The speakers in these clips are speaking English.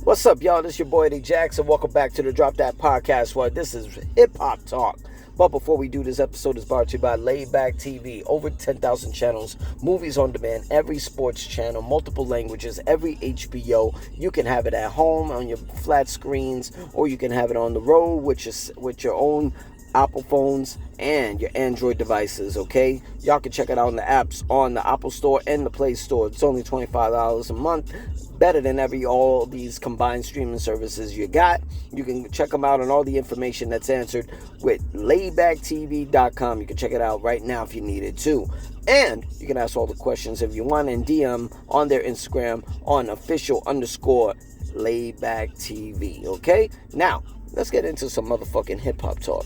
What's up, y'all? This is your boy Eddie Jackson. Welcome back to the Drop That Podcast, where this is hip hop talk. But before we do, this episode is brought to you by Laidback TV. Over 10,000 channels, movies on demand, every sports channel, multiple languages, every HBO. You can have it at home on your flat screens, or you can have it on the road with your own Apple phones and your Android devices, okay? Y'all can check it out in the apps on the Apple Store and the Play Store. It's only $25 a month. Better than all these combined streaming services you got. You can check them out on all the information that's answered with laidbacktv.com. You can check it out right now if you need it too. And you can ask all the questions if you want and DM on their Instagram on official_laidbacktv, okay? Now, let's get into some motherfucking hip-hop talk.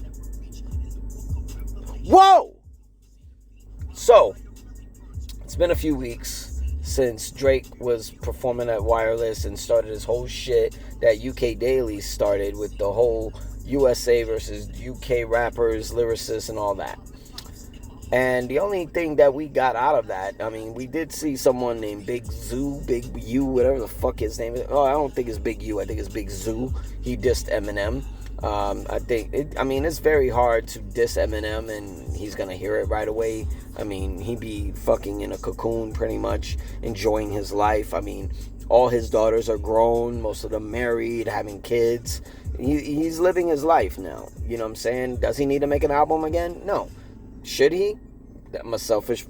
Whoa! So, it's been a few weeks since Drake was performing at Wireless and started his whole shit that UK Daily started with the whole USA versus UK rappers, lyricists, and all that. And the only thing that we got out of that, I mean, we did see someone named Big U, whatever the fuck his name is. Oh, I don't think it's Big U. I think it's Big Zoo. He dissed Eminem. It's very hard to diss Eminem and he's gonna hear it right away. I mean, he be fucking in a cocoon pretty much, enjoying his life. I mean, all his daughters are grown, most of them married, having kids. He's living his life now. You know what I'm saying? Does he need to make an album again? No. Should he? My selfish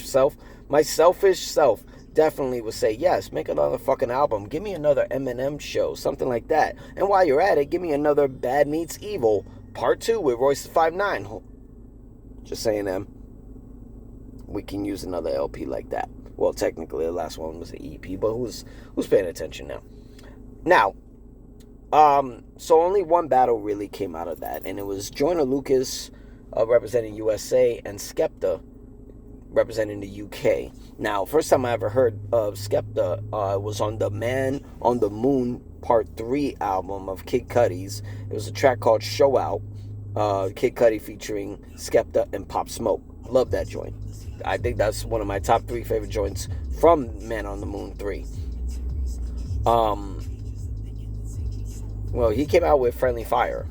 self definitely would say, yes, make another fucking album. Give me another Eminem show, something like that. And while you're at it, give me another Bad Meets Evil Part 2 with Royce the 5'9". Just saying, we can use another LP like that. Well, technically, the last one was an EP, but who's paying attention now? Now, so only one battle really came out of that, and it was Joyner Lucas representing USA and Skepta representing the UK. Now, first time I ever heard of Skepta was on the Man on the Moon Part 3 album of Kid Cudi's. It was a track called Show Out. Kid Cudi featuring Skepta and Pop Smoke. Love that joint. I think that's one of my top 3 favorite joints from Man on the Moon 3. Well, he came out with Friendly Fire.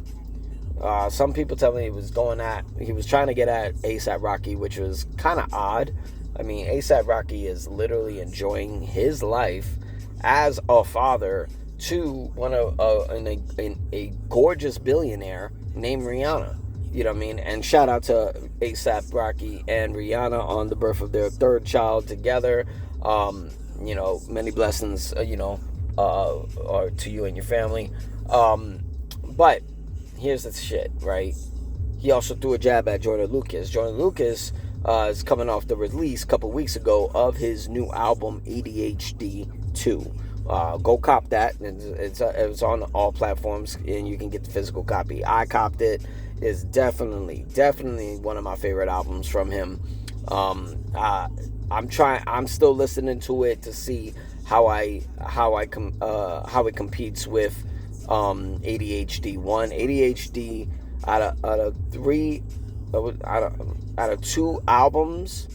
Some people tell me he was trying to get at A$AP Rocky, which was kind of odd. I mean, A$AP Rocky is literally enjoying his life as a father to a gorgeous billionaire named Rihanna. You know what I mean? And shout out to A$AP Rocky and Rihanna on the birth of their 3rd child together. Many blessings, to you and your family. But here's the shit, right? He also threw a jab at Joyner Lucas. Joyner Lucas is coming off the release a couple weeks ago of his new album, ADHD 2. Go cop that. It's on all platforms, and you can get the physical copy. I copped it. It's definitely one of my favorite albums from him. I'm still listening to it to see how it competes with ADHD 1. ADHD out of 2 albums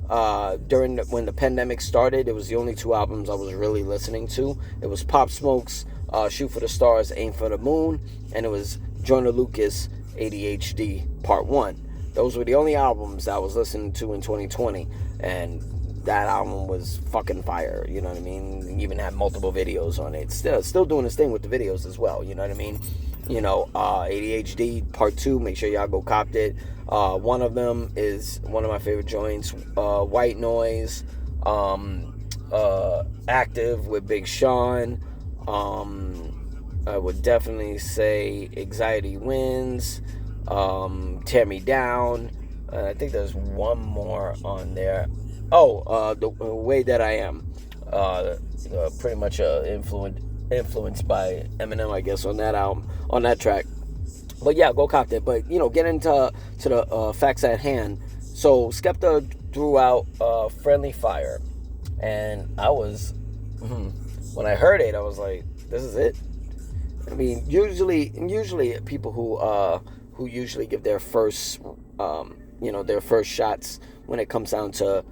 when the pandemic started, it was the only 2 albums I was really listening to. It was Pop Smoke's Shoot for the Stars, Aim for the Moon, and it was Joyner Lucas ADHD Part 1. Those were the only albums that I was listening to in 2020, and that album was fucking fire, you know what I mean? Even had multiple videos on it. Still doing his thing with the videos as well, you know what I mean? ADHD Part 2, make sure y'all go cop it. One of them is one of my favorite joints, White Noise, Active with Big Sean. I would definitely say Anxiety Wins, Tear Me Down. I think there's one more on there. The Way That I Am. Pretty much influenced by Eminem, I guess, on that album, on that track. But yeah, go cop that. But get into the facts at hand. So Skepta threw out Friendly Fire, and I was when I heard it, I was like, this is it. I mean, usually people who usually give their first shots when it comes down to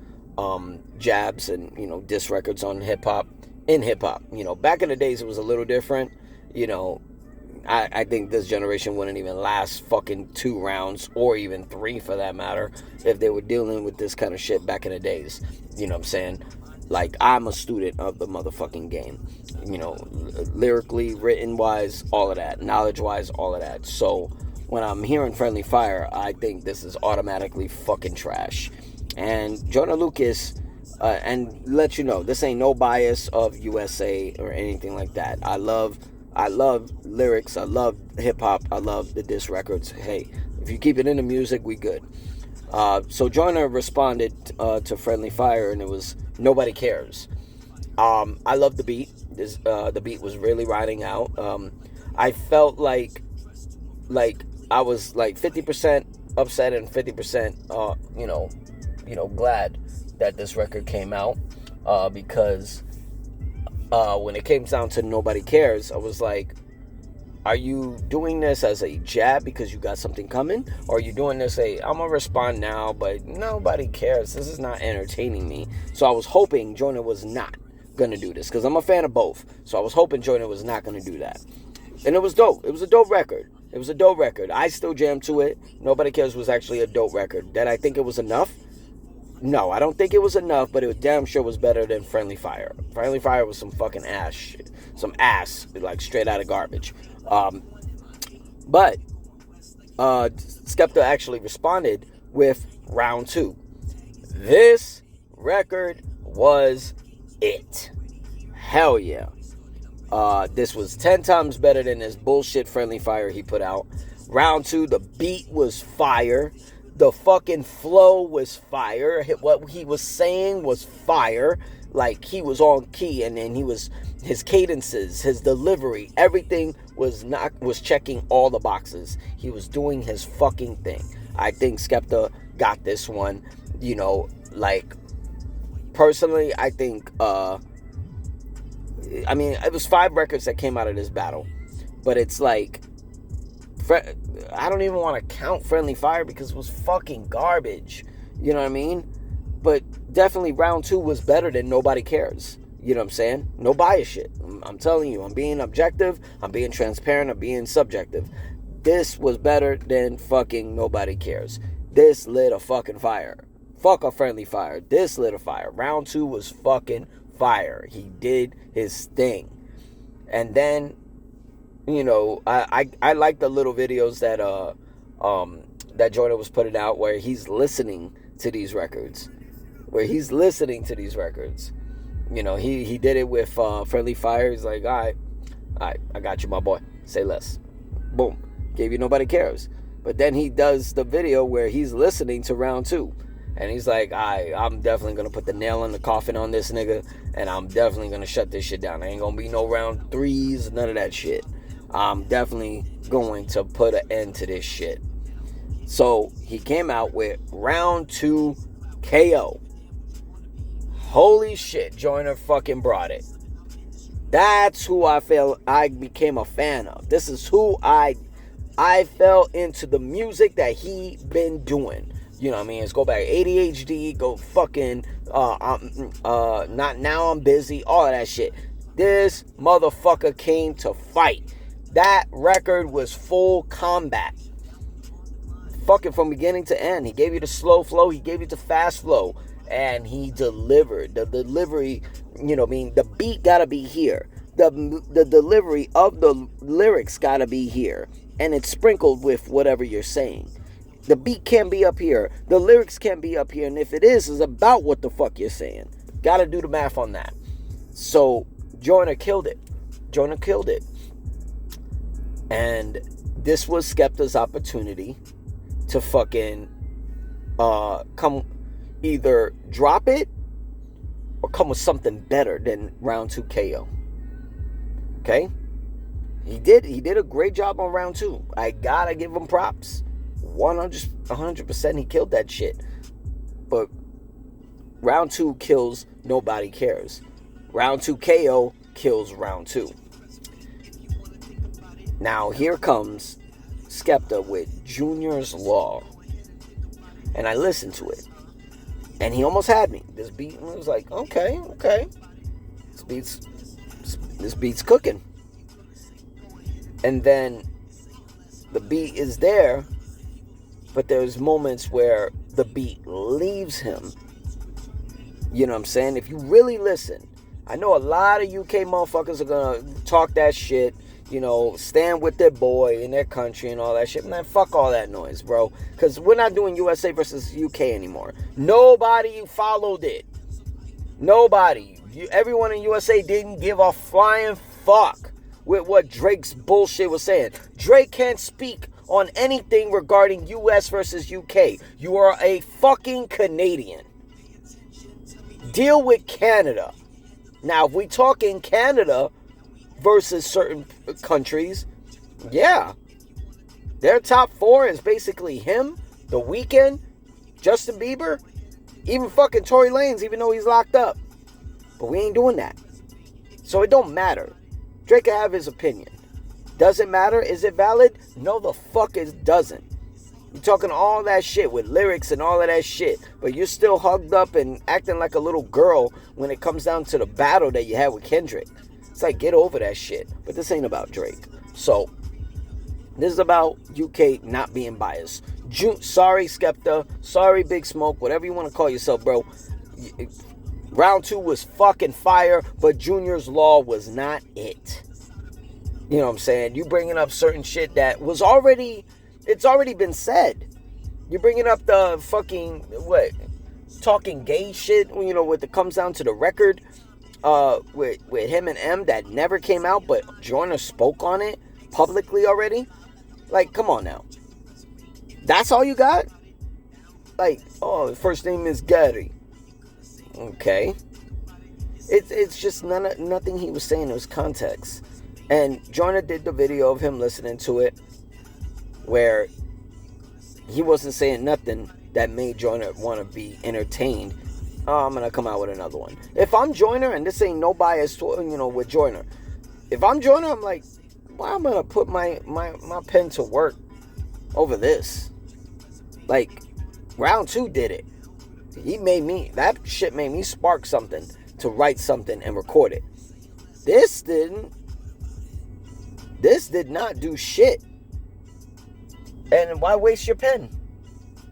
jabs and diss records on hip hop, in hip-hop. Back in the days it was a little different. I think this generation wouldn't even last fucking 2 rounds, or even 3 for that matter, if they were dealing with this kind of shit back in the days. You know what I'm saying? Like, I'm a student of the motherfucking game. Lyrically, written-wise, all of that. Knowledge-wise, all of that. So, when I'm hearing Friendly Fire, I think this is automatically fucking trash. And Joyner Lucas, and let you know, this ain't no bias of USA or anything like that. I love lyrics, I love hip-hop, I love the diss records. Hey, if you keep it in the music, we good. So Joyner responded to Friendly Fire, and it was Nobody Cares. I love the beat. The beat was really riding out. I felt like I was like 50% upset and 50% glad that this record came out, because when it came down to Nobody Cares, I was like, are you doing this as a jab because you got something coming? Or are you doing this I'm going to respond now, but nobody cares. This is not entertaining me. So I was hoping Joyner was not going to do this, because I'm a fan of both. So I was hoping Joyner was not going to do that. And it was dope. It was a dope record. I still jam to it. Nobody Cares was actually a dope record. Did I think it was enough? No, I don't think it was enough, but it damn sure was better than Friendly Fire. Friendly Fire was some fucking ass shit. Some ass, like straight out of garbage. But Skepta actually responded with Round 2. This record was it. Hell yeah. This was 10 times better than this bullshit Friendly Fire he put out. Round 2, the beat was fire. The fucking flow was fire. What he was saying was fire. Like, he was on key, and then his cadences, his delivery, everything was checking all the boxes. He was doing his fucking thing. I think Skepta got this one. Personally, I think, it was 5 records that came out of this battle, but it's like, I don't even want to count Friendly Fire because it was fucking garbage. You know what I mean? But definitely Round 2 was better than Nobody Cares. You know what I'm saying? No bias shit. I'm telling you, I'm being objective, I'm being transparent, I'm being subjective. This was better than fucking Nobody Cares. This lit a fucking fire. Fuck a Friendly Fire. This lit a fire. Round 2 was fucking fire. He did his thing. And then, I like the little videos that Joyner was putting out where he's listening to these records. He did it with Friendly Fire. He's like, all right, I got you, my boy. Say less. Boom. Gave you Nobody Cares. But then he does the video where he's listening to Round 2. And he's like, I'm definitely going to put the nail in the coffin on this nigga. And I'm definitely going to shut this shit down. There ain't going to be no round 3s, none of that shit. I'm definitely going to put an end to this shit. So he came out with Round 2 KO. Holy shit, Joyner fucking brought it. That's who I felt I became a fan of. This is who I fell into the music that he been doing. You know what I mean? Let's go back. ADHD, go fucking, not now I'm busy, all of that shit. This motherfucker came to fight. That record was full combat. Fucking from beginning to end. He gave you the slow flow, he gave you the fast flow, and he delivered. The delivery, the beat gotta be here. The delivery of the lyrics gotta be here. And it's sprinkled with whatever you're saying. The beat can't be up here. The lyrics can't be up here. And if it is about what the fuck you're saying. Gotta do the math on that. So, Joyner killed it. And this was Skepta's opportunity to fucking come either drop it or come with something better than Round 2 KO. Okay? He did a great job on Round 2. I gotta give him props. 100% he killed that shit. But Round 2 kills Nobody Cares. Round 2 KO kills Round 2. Now here comes Skepta with Junior's Law. And I listened to it. And he almost had me. This beat was like, okay. This beat's this beat's cooking. And then the beat is there, but there's moments where the beat leaves him. You know what I'm saying? If you really listen, I know a lot of UK motherfuckers are gonna talk that shit, you know, stand with their boy in their country and all that shit. Man, fuck all that noise, bro. Because we're not doing USA versus UK anymore. Nobody followed it. Nobody. Everyone in USA didn't give a flying fuck with what Drake's bullshit was saying. Drake can't speak on anything regarding US versus UK. You are a fucking Canadian. Deal with Canada. Now, if we talk in Canada versus certain countries, yeah. Their top 4 is basically him, The Weeknd, Justin Bieber, even fucking Tory Lanez, even though he's locked up. But we ain't doing that. So it don't matter. Drake can have his opinion. Does it matter? Is it valid? No, the fuck it doesn't. You're talking all that shit with lyrics and all of that shit, but you're still hugged up and acting like a little girl when it comes down to the battle that you had with Kendrick. It's like, get over that shit. But this ain't about Drake. So, this is about UK not being biased. Sorry, Skepta. Sorry, Big Smoke. Whatever you want to call yourself, bro. Round 2 was fucking fire, but Junior's Law was not it. You know what I'm saying? You bringing up certain shit that was already... It's already been said. You're bringing up the fucking, talking gay shit, you know, when it comes down to the record with him and M that never came out, but Joyner spoke on it publicly already. Like, come on now. That's all you got? Like, oh, the first name is Gary. Okay. It's just nothing he was saying. It was context. And Joyner did the video of him listening to it, where he wasn't saying nothing that made Joyner want to be entertained. Oh, I'm going to come out with another one. If I'm Joyner, and this ain't no bias, you know, with Joyner. If I'm Joyner, I'm like, why am I going to put my pen to work over this? Like, round 2 did it. That shit made me spark something to write something and record it. This did not do shit. And why waste your pen?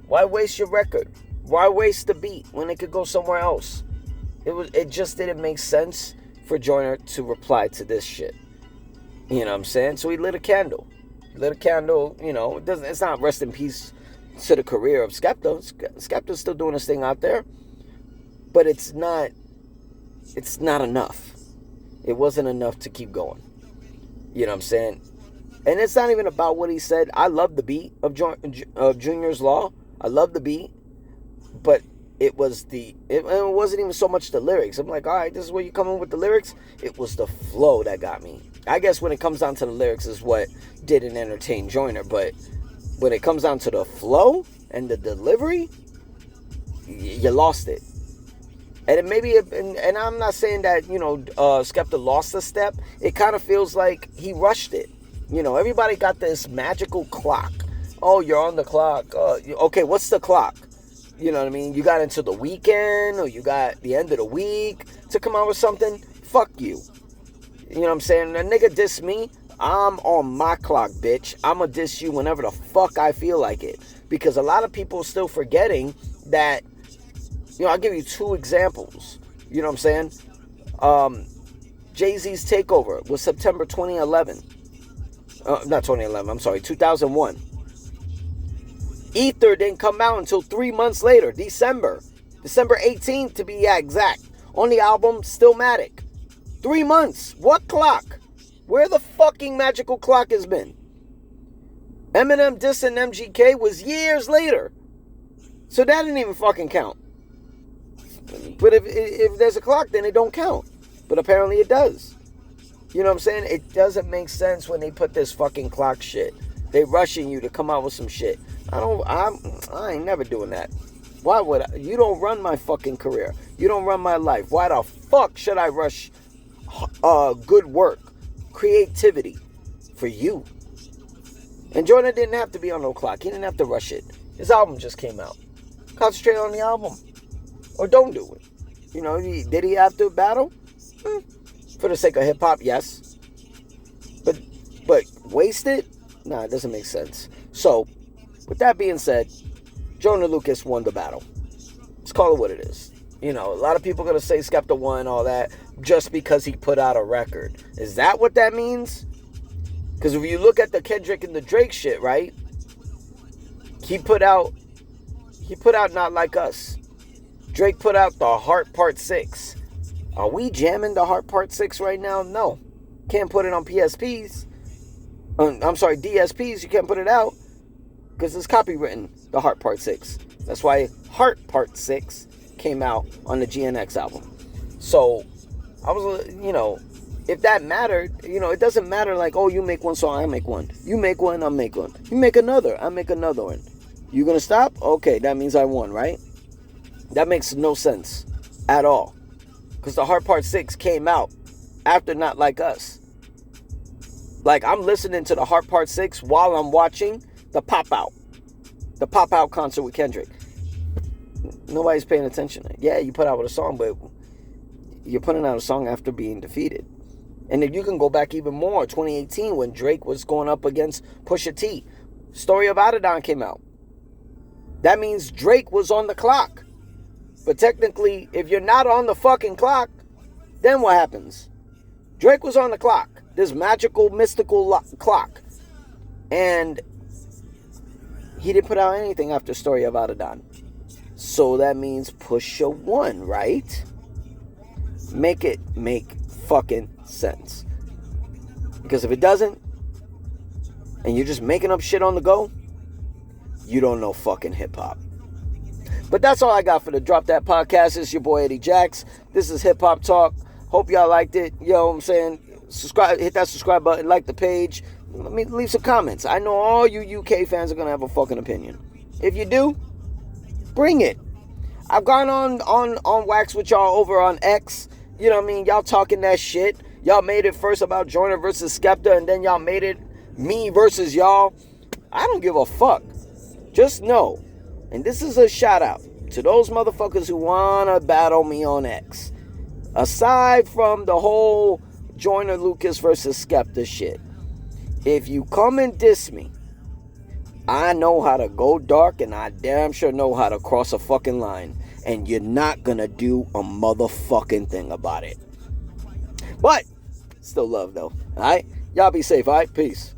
Why waste your record? Why waste the beat when it could go somewhere else? It just didn't make sense for Joyner to reply to this shit. You know what I'm saying? So he lit a candle. You know, it's not rest in peace to the career of Skepta. Skepta's still doing his thing out there. But it's not enough. It wasn't enough to keep going. You know what I'm saying? And it's not even about what he said. I love the beat of Junior's Law. I love the beat. But it wasn't even so much the lyrics. I'm like, all right, this is where you come in with the lyrics. It was the flow that got me. I guess when it comes down to the lyrics is what didn't entertain Joyner. But when it comes down to the flow and the delivery, you lost it. And I'm not saying that, you know, Skepta lost a step. It kind of feels like he rushed it. You know, everybody got this magical clock. Oh, you're on the clock. Okay, what's the clock? You know what I mean? You got into the weekend, or you got the end of the week to come out with something? Fuck you. You know what I'm saying? A nigga diss me. I'm on my clock, bitch. I'ma diss you whenever the fuck I feel like it. Because a lot of people are still forgetting that, you know, I'll give you 2 examples. You know what I'm saying? Jay-Z's Takeover was September 2011. Not 2011, I'm sorry, 2001. Ether didn't come out until 3 months later, December 18th to be exact. On the album, Stillmatic. 3 months. What clock? Where the fucking magical clock has been? Eminem dissing MGK was years later. So that didn't even fucking count. But if there's a clock, then it don't count. But apparently it does. You know what I'm saying? It doesn't make sense when they put this fucking clock shit. They rushing you to come out with some shit. I ain't never doing that. Why would I? You don't run my fucking career. You don't run my life. Why the fuck should I rush good work, creativity for you? And Joyner didn't have to be on no clock. He didn't have to rush it. His album just came out. Concentrate on the album. Or don't do it. You know, did he have to battle? For the sake of hip hop, yes. But waste it? Nah, it doesn't make sense. So, with that being said, Joyner Lucas won the battle. Let's call it what it is. You know, a lot of people are going to say Skepta won, all that, just because he put out a record. Is that what that means? Because if you look at the Kendrick and the Drake shit, right? He put out Not Like Us. Drake put out The Heart Part 6. Are we jamming The Heart Part 6 right now? No. Can't put it on PSPs. I'm sorry, DSPs. You can't put it out because it's copywritten, The Heart Part 6. That's why Heart Part 6 came out on the GNX album. So, I was, if that mattered, it doesn't matter like, oh, you make one song, I make one. You make one, I make one. You make another, I make another one. You gonna stop? Okay, that means I won, right? That makes no sense at all. Because The Heart Part 6 came out after Not Like Us. Like, I'm listening to The Heart Part 6 while I'm watching the Pop Out concert with Kendrick. Nobody's paying attention. Yeah, you put out a song, but you're putting out a song after being defeated. And if you can go back even more, 2018, when Drake was going up against Pusha T, Story of Adidon came out. That means Drake was on the clock. But technically, if you're not on the fucking clock, then what happens? Drake was on the clock. This magical, mystical clock. And he didn't put out anything after Story of Adidon. So that means Pusha won, right? Make it make fucking sense. Because if it doesn't, and you're just making up shit on the go, you don't know fucking hip-hop. But that's all I got for the Drop That podcast. It's your boy Eddie Jax. This is Hip Hop Talk. Hope y'all liked it. You know what I'm saying? Subscribe, hit that subscribe button, like the page. Let me leave some comments. I know all you UK fans are gonna have a fucking opinion. If you do, bring it. I've gone on wax with y'all over on X. You know what I mean? Y'all talking that shit. Y'all made it first about Joyner versus Skepta, and then y'all made it me versus y'all. I don't give a fuck. Just know, and this is a shout out to those motherfuckers who wanna battle me on X. Aside from the whole Joyner Lucas versus Skepta shit, if you come and diss me, I know how to go dark, and I damn sure know how to cross a fucking line. And you're not gonna do a motherfucking thing about it. But, still love though. Alright? Y'all be safe, alright? Peace.